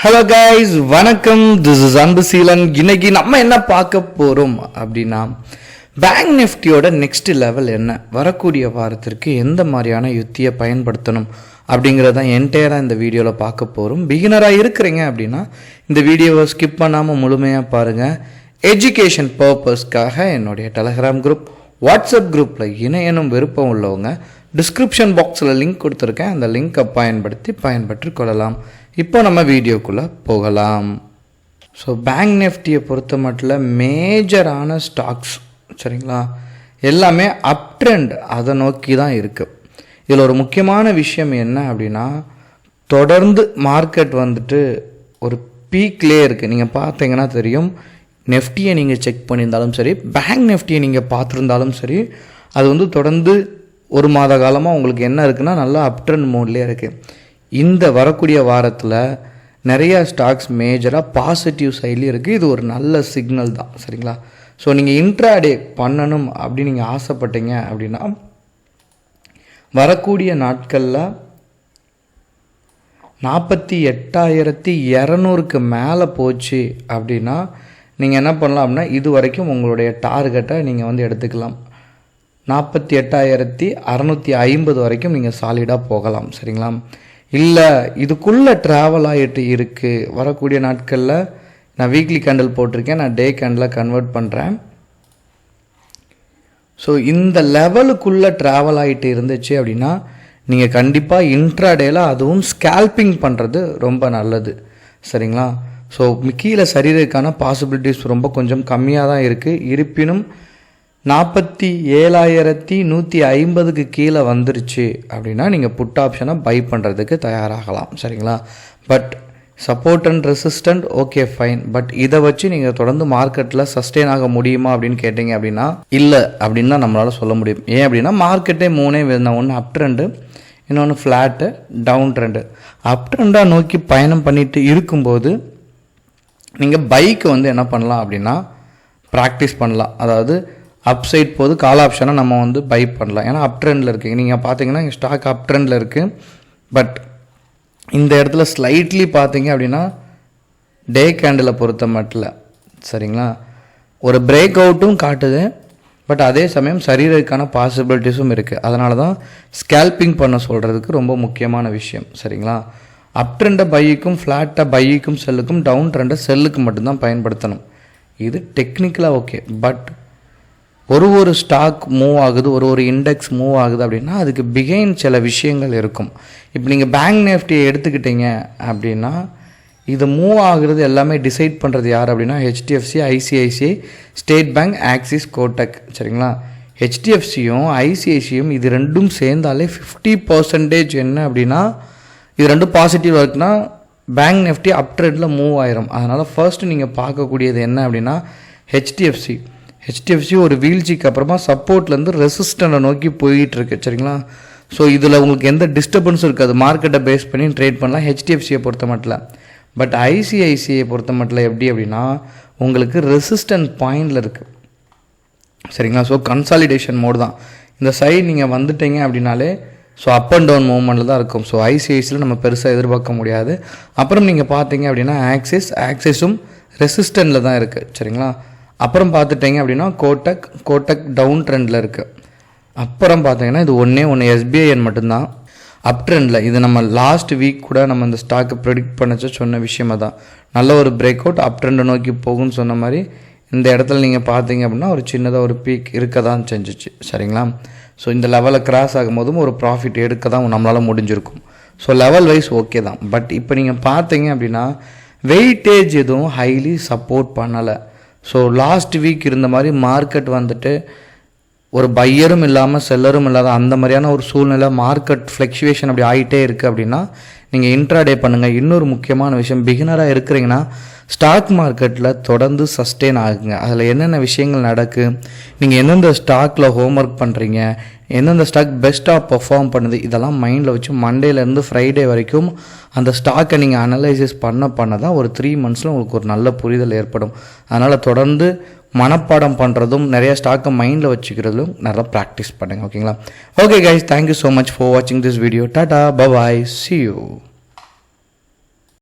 Hello guys, வணக்கம். This is Anbuseelan. இன்னைக்கு நம்ம என்ன பார்க்க போகிறோம் அப்படின்னா, பேங்க் நிஃப்டியோட நெக்ஸ்ட் லெவல் என்ன, வரக்கூடிய வாரத்திற்கு எந்த மாதிரியான யுத்தியை பயன்படுத்தணும் அப்படிங்கிறதான் என்டையராக இந்த வீடியோவில் பார்க்க போகிறோம். பிகினராக இருக்கிறீங்க அப்படின்னா இந்த வீடியோவை ஸ்கிப் பண்ணாமல் முழுமையாக பாருங்கள். எஜுகேஷன் பர்பஸ்க்காக என்னுடைய டெலகிராம் குரூப், வாட்ஸ்அப் குரூப்பில் இணையனும் விருப்பம் உள்ளவங்க டிஸ்கிரிப்ஷன் பாக்ஸில் லிங்க் கொடுத்துருக்கேன். அந்த லிங்க்கை பயன்பெற்று கொள்ளலாம். இப்போ நம்ம வீடியோக்குள்ளே போகலாம். ஸோ பேங்க் நிஃப்டியை பொறுத்த மட்டும் மேஜரான ஸ்டாக்ஸ் சரிங்களா, எல்லாமே அப் ட்ரெண்ட் அதை நோக்கி தான் இருக்குது. இதில் ஒரு முக்கியமான விஷயம் என்ன அப்படின்னா, தொடர்ந்து மார்க்கெட் வந்துட்டு ஒரு பீக்லேயே இருக்குது. நீங்கள் பார்த்தீங்கன்னா தெரியும், நெஃப்டியை நீங்கள் செக் பண்ணியிருந்தாலும் சரி, பேங்க் நிஃப்டியை நீங்கள் பார்த்துருந்தாலும் சரி, அது வந்து தொடர்ந்து ஒரு மாத காலமாக உங்களுக்கு என்ன இருக்குன்னா நல்லா அப் ட்ரெண்ட் மோட்லேயே இருக்குது. இந்த வரக்கூடிய வாரத்தில் நிறையா ஸ்டாக்ஸ் மேஜராக பாசிட்டிவ் சைட்லேயும் இருக்குது. இது ஒரு நல்ல சிக்னல் தான் சரிங்களா. ஸோ நீங்கள் இன்ட்ராடே பண்ணணும் அப்படின்னு நீங்கள் ஆசைப்பட்டீங்க அப்படின்னா, வரக்கூடிய நாட்களில் 48,200க்கு மேலே போச்சு அப்படின்னா நீங்கள் என்ன பண்ணலாம் அப்படின்னா, இது வரைக்கும் உங்களுடைய டார்கெட்டை நீங்கள் வந்து எடுத்துக்கலாம். 48,650 வரைக்கும் நீங்கள் சாலிடாக போகலாம் சரிங்களா. இல்லை இதுக்குள்ளே ட்ராவல் ஆகிட்டு இருக்குது, வரக்கூடிய நாட்களில் நான் வீக்லி கேண்டில் போட்டிருக்கேன், நான் டே கேண்டில் கன்வெர்ட் பண்ணுறேன். ஸோ இந்த லெவலுக்குள்ளே ட்ராவல் ஆகிட்டு இருந்துச்சு அப்படின்னா நீங்கள் கண்டிப்பாக இன்ட்ராடேயில் அதுவும் ஸ்கேல்பிங் பண்ணுறது ரொம்ப நல்லது சரிங்களா. ஸோ கீழே சரீரக்கான பாசிபிலிட்டிஸ் ரொம்ப கொஞ்சம் கம்மியாக தான் இருக்குது. இருப்பினும் 47,150க்கு கீழே வந்துருச்சு அப்படின்னா நீங்கள் புட் ஆப்ஷனை பை பண்ணுறதுக்கு தயாராகலாம் சரிங்களா. But support and resistant okay fine, but இதை வச்சு நீங்கள் தொடர்ந்து மார்க்கெட்டில் சஸ்டெயின் ஆக முடியுமா அப்படின்னு கேட்டிங்க அப்படின்னா இல்லை அப்படின்னு தான் நம்மளால் சொல்ல முடியும். ஏன் அப்படின்னா மார்க்கெட்டே மூணே விதம், ஒன்று அப் ட்ரெண்டு, இன்னொன்று ஃப்ளாட்டு, டவுன் ட்ரெண்டு. அப் ட்ரெண்டாக நோக்கி பயணம் பண்ணிட்டு இருக்கும்போது நீங்கள் பைக்கு வந்து என்ன பண்ணலாம் அப்படின்னா ப்ராக்டிஸ் பண்ணலாம். அதாவது அப் சைட் போது கால் ஆப்ஷனை நம்ம வந்து பை பண்ணலாம். ஏன்னா அப் ட்ரெண்டில் இருக்குது. நீங்கள் பார்த்தீங்கன்னா இங்கே ஸ்டாக் அப் ட்ரெண்டில் இருக்குது. பட் இந்த இடத்துல ஸ்லைட்லி பார்த்தீங்க அப்படின்னா டே கேண்டிலை பொறுத்த மட்டும் சரிங்களா, ஒரு பிரேக் அவுட்டும் காட்டுது. பட் அதே சமயம் சரீரக்கான பாசிபிலிட்டிஸும் இருக்குது. அதனால தான் ஸ்கேல்பிங் பண்ண சொல்கிறதுக்கு ரொம்ப முக்கியமான விஷயம் சரிங்களா. அப் ட்ரெண்டை பைக்கும், ஃப்ளாட்டை பைக்கும் செல்லுக்கும், டவுன் ட்ரெண்டை செல்லுக்கு மட்டும்தான் பயன்படுத்தணும். இது டெக்னிக்கலாக ஓகே. பட் ஒரு ஸ்டாக் மூவ் ஆகுது, ஒரு இண்டெக்ஸ் மூவ் ஆகுது அப்படின்னா அதுக்கு பிகைண்ட் சில விஷயங்கள் இருக்கும். இப்போ நீங்கள் பேங்க் நிஃப்டியை எடுத்துக்கிட்டீங்க அப்படின்னா இது மூவ் ஆகுறது எல்லாமே டிசைட் பண்ணுறது யார் அப்படின்னா HDFC, ICICI, state bank, axis, Kotak சரிங்களா. ஹெச்டிஎஃப்சியும் ஐசிஐசியும் இது ரெண்டும் சேர்ந்தாலே 50% என்ன அப்படின்னா இது ரெண்டும் பாசிட்டிவ் இருக்குன்னா பேங்க் நிஃப்டி அப் ட்ரெண்டில் மூவ் ஆயிரும். அதனால் ஃபர்ஸ்ட் நீங்கள் பார்க்கக்கூடியது என்ன அப்படின்னா ஹெச்டிஎஃப்சி ஒரு வீழ்ச்சிக்கு அப்புறமா சப்போர்ட்லேருந்து ரெசிஸ்டண்ட்டை நோக்கி போயிட்டுருக்கு சரிங்களா. ஸோ இதில் உங்களுக்கு எந்த டிஸ்டர்பன்ஸும் இருக்காது, மார்க்கெட்டை பேஸ் பண்ணி ட்ரேட் பண்ணலாம் ஹெச்டிஎஃப்சியை பொறுத்த மட்டும். பட் ஐசிஐசிஐ பொறுத்த மட்டும் எப்படி அப்படின்னா உங்களுக்கு ரெசிஸ்டன்ட் பாயிண்டில் இருக்குது சரிங்களா. ஸோ கன்சாலிடேஷன் மோடு தான். இந்த சைடு நீங்கள் வந்துட்டீங்க அப்படின்னாலே ஸோ அப் அண்ட் டவுன் மூவ்மெண்ட்டில் தான் இருக்கும். ஸோ ஐசிஐசியில் நம்ம பெருசாக எதிர்பார்க்க முடியாது. அப்புறம் நீங்கள் பார்த்தீங்க அப்படின்னா ஆக்சிஸும் ரெசிஸ்டண்ட்டில் தான் இருக்குது சரிங்களா. அப்புறம் பார்த்துட்டிங்க அப்படின்னா கோட்டக் டவுன் ட்ரெண்டில் இருக்குது. அப்புறம் பார்த்தீங்கன்னா இது ஒன்று எஸ்பிஐஎன் மட்டும்தான் அப் ட்ரெண்டில். இது நம்ம லாஸ்ட் வீக் கூட நம்ம இந்த ஸ்டாக்கை ப்ரெடிக்ட் பண்ணச்சு சொன்ன விஷயமாக தான். நல்ல ஒரு பிரேக் அவுட் அப் ட்ரெண்டை நோக்கி போகும்னு சொன்ன மாதிரி இந்த இடத்துல நீங்கள் பார்த்தீங்க அப்படின்னா ஒரு சின்னதாக ஒரு பீக் இருக்க தான் செஞ்சிச்சு சரிங்களா. ஸோ இந்த லெவலில் கிராஸ் ஆகும்போதும் ஒரு ப்ராஃபிட் எடுக்க தான் நம்மளால் முடிஞ்சிருக்கும். ஸோ லெவல் வைஸ் ஓகே தான். பட் இப்போ நீங்கள் பார்த்தீங்க அப்படின்னா வெயிட்டேஜ் எதுவும் ஹைலி சப்போர்ட் பண்ணலை. ஸோ லாஸ்ட் வீக் இருந்த மாதிரி மார்க்கெட் வந்துட்டு ஒரு பையரும் இல்லாமல் செல்லரும் இல்லாத அந்த மாதிரியான ஒரு சூழ்நிலை, மார்க்கெட் ஃப்ளக்சுவேஷன் அப்படி ஆகிட்டே இருக்குது அப்படின்னா நீங்கள் இன்ட்ராடே பண்ணுங்கள். இன்னொரு முக்கியமான விஷயம், பிகினராக இருக்கிறீங்கன்னா ஸ்டாக் மார்க்கெட்டில் தொடர்ந்து சஸ்டெயின் ஆகுங்க. அதில் என்னென்ன விஷயங்கள் நடக்குது, நீங்கள் எந்தெந்த ஸ்டாக்கில் ஹோம்ஒர்க் பண்ணுறீங்க, எந்தெந்த ஸ்டாக் பெஸ்ட்டாக பெர்ஃபார்ம் பண்ணுது, இதெல்லாம் மைண்டில் வச்சு மண்டேலேருந்து ஃப்ரைடே வரைக்கும் அந்த ஸ்டாக்கை நீங்கள் அனலைசிஸ் பண்ண தான் ஒரு 3 monthஸில் உங்களுக்கு ஒரு நல்ல புரிதல் ஏற்படும். அதனால் தொடர்ந்து மனப்பாடம் பண்ணுறதும் நிறைய ஸ்டாக்கை மைண்டில் வச்சுக்கிறதும் நல்லா ப்ராக்டிஸ் பண்ணுங்கள் ஓகேங்களா. Okay guys, thank you so much for வாட்சிங் this video. Tata, bye, see you.